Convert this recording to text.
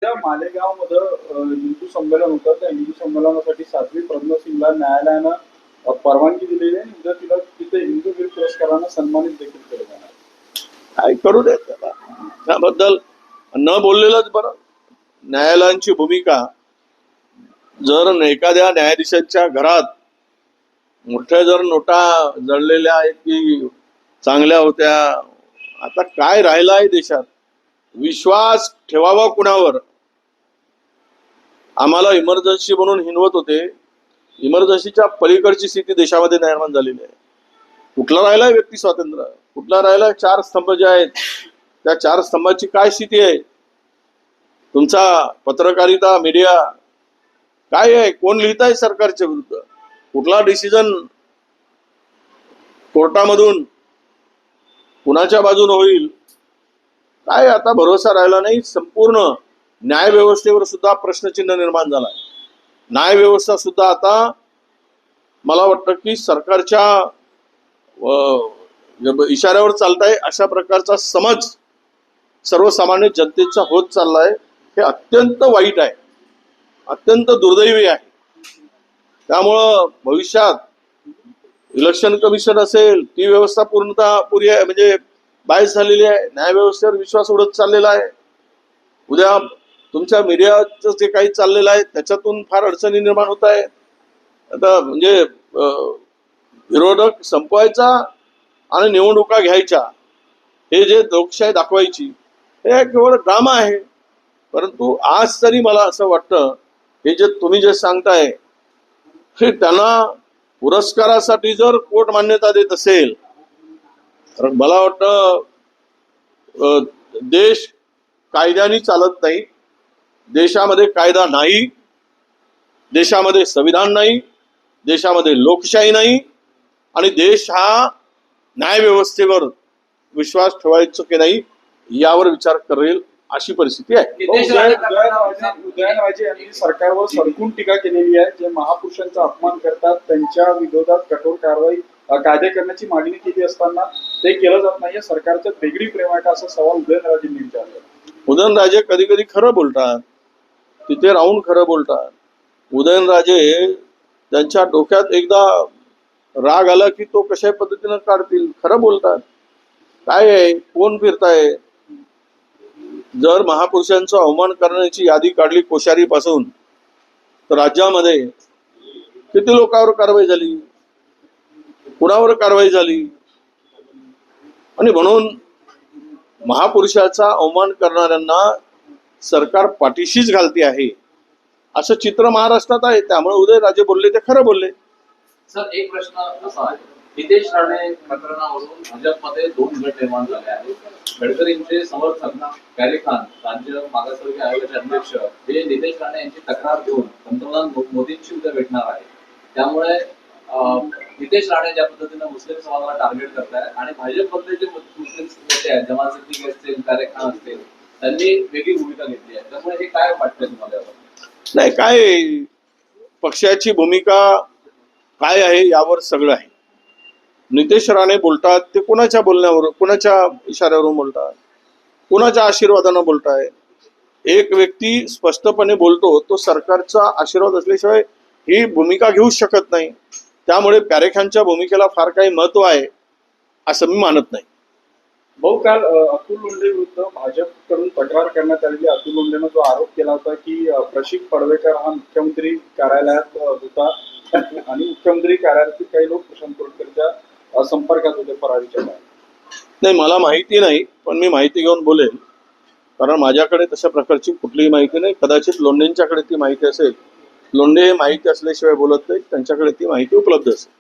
त्या मालेगावमध्ये हिंदू संमेलन होतं. त्या हिंदू संमेलनासाठी साध्वी प्रज्ञा सिंगला न्यायालयानं परवानगी दिलेली आहे. उद्या तिला तिथे हिंदू वीर पुरस्कारानं सन्मानित देखील केलं जाणार. काय करू दे त्याला, त्याबद्दल न बोललेलंच बरं. न्यायालयांची भूमिका, जर एखाद्या न्यायाधीशांच्या घरात मोठ्या जर नोटा जळलेल्या आहेत की चांगल्या होत्या, आता काय राहिलं आहे देशात? विश्वास ठेवावा कुणावर? आम्हाला इमर्जन्सी म्हणून हिनवत होते. इमर्जन्सीच्या पलीकडची स्थिती देशामध्ये निर्माण झालेली आहे. कुठला राहिलाय व्यक्ती स्वातंत्र्य? कुठला राहिलाय चार स्तंभ जे आहेत, त्या चार स्तंभाची काय स्थिती आहे? तुमचा पत्रकारिता, मीडिया काय आहे? कोण लिहिताय सरकारच्या विरुद्ध? कुठला डिसिजन कोर्टामधून कुणाच्या बाजूने होईल? काय आता भरोसा राहिला नाही. संपूर्ण न्याय व्यवस्थेवर सुद्धा प्रश्नचिन्ह निर्माण झाला. न्याय व्यवस्था सुद्धा आता मला वाटतं की सरकारच्या इशाऱ्यावर चालताय अशा प्रकारचा समज सर्वसामान्य जनतेचा होत चाललाय. हे अत्यंत वाईट आहे, अत्यंत दुर्दैवी आहे. त्यामुळं भविष्यात इलेक्शन कमिशन असेल, ती व्यवस्था पूर्णतः पुरी आहे, म्हणजे बायस झालेली आहे. न्याय व्यवस्थेवर विश्वास उडत चाललेला आहे. उद्या तुमच्या मीडियाचं जे काही चाललेलं आहे त्याच्यातून फार अडचणी निर्माण होत आहे. आता म्हणजे विरोधक संपवायचा आणि निवडणुका घ्यायच्या, हे जे लोकशाही दाखवायची, हे केवळ ड्रामा आहे. परंतु आज तरी मला असं वाटतं, हे जे तुम्ही जे सांगताय, हे त्यांना पुरस्कारासाठी जर कोर्ट मान्यता देत असेल तर मला वाटतं देश कायद्याने चालत नाही. देशामध्ये कायदा नाही, देशामध्ये संविधान नाही, देशामध्ये लोकशाही नाही, आणि देश हा न्याय व्यवस्थेवर विश्वास ठेवायचं की नाही यावर विचार करेल अशी परिस्थिती आहे. उदयनराजे यांनी सरकारवर सडकून टीका केलेली आहे. जे महापुरुषांचा अपमान करतात त्यांच्या विरोधात कठोर कारवाई कायदे करण्याची मागणी केली असताना ते केलं जात नाही. सरकारचं वेगळी प्रेम आहे का, असा सवाल उदयनराजेंनी विचारला. उदयनराजे कधी कधी खरं बोलतात, तिथे राहून खरं बोलतात. उदयनराजे त्यांच्या डोक्यात एकदा राग आला की तो कशा पद्धतीनं काढतील. खरं बोलतात. काय आहे, कोण फिरताय? जर महापुरुषांचा अवमान करण्याची यादी काढली कोश्यारीपासून, तर राज्यामध्ये किती लोकांवर कारवाई झाली, कुणावर कारवाई झाली? आणि म्हणून महापुरुषाचा अवमान करणाऱ्यांना सरकार पाठीशीच घालते आहे असं चित्र महाराष्ट्रात आहे. त्यामुळे उदयनराजे बोलले ते खरं बोलले. सर, एक प्रश्न असा आहे, नितेश राणे प्रकरणावरून भाजपमध्ये दोन गट निर्माण झाले आहेत. गडकरींचे समर्थक पॅरे खान, राज्य मागासवर्गीय आयोगाचे अध्यक्ष, हे नितेश राणे यांची तक्रार घेऊन पंतप्रधान मोदींची उद्या भेटणार आहे. त्यामुळे नितेश राणे ज्या पद्धतीने मुस्लिम समाजाला टार्गेट करतायत आणि भाजपमधले जे मुस्लिम नेते आहेत, जमात सिद्दीकी असतील, पॅरे खान असतील, त्यांनी वेगळी भूमिका घेतली आहे. त्यामुळे हे काय वाटतंय तुम्हाला? नाही, काय पक्षाची भूमिका काय आहे यावर सगळं आहे. नितेश राणे बोलतात ते कोणाच्या बोलण्यावर, कोणाच्या इशाऱ्यावरून बोलतात, कोणाच्या आशीर्वादानं बोलताय? एक व्यक्ती स्पष्टपणे बोलतो, तो सरकारचा आशीर्वाद असल्याशिवाय ही भूमिका घेऊ शकत नाही. त्यामुळे पॅरे खानच्या भूमिकेला फार काही महत्व आहे असं मी मानत नाही. भाऊ, काल अतुल लोंढे विरुद्ध भाजपकडून तक्रार करण्यात आलेली. अतुल लोंढेनं जो आरोप केला होता की प्रशिक पडवेकर हा मुख्यमंत्री कार्यालयात होता आणि मुख्यमंत्री कार्यालयातील काही लोक प्रशांत कोळटकरच्या संपर्कात होते फरारीच्या बाहेर. नाही, मला माहिती नाही, पण मी माहिती घेऊन बोलेल, कारण माझ्याकडे तशा प्रकारची कुठलीही माहिती नाही. कदाचित लोंढेंच्याकडे ती माहिती असेल. लोंढे माहिती असल्याशिवाय बोलत नाही, त्यांच्याकडे ती माहिती उपलब्ध असेल.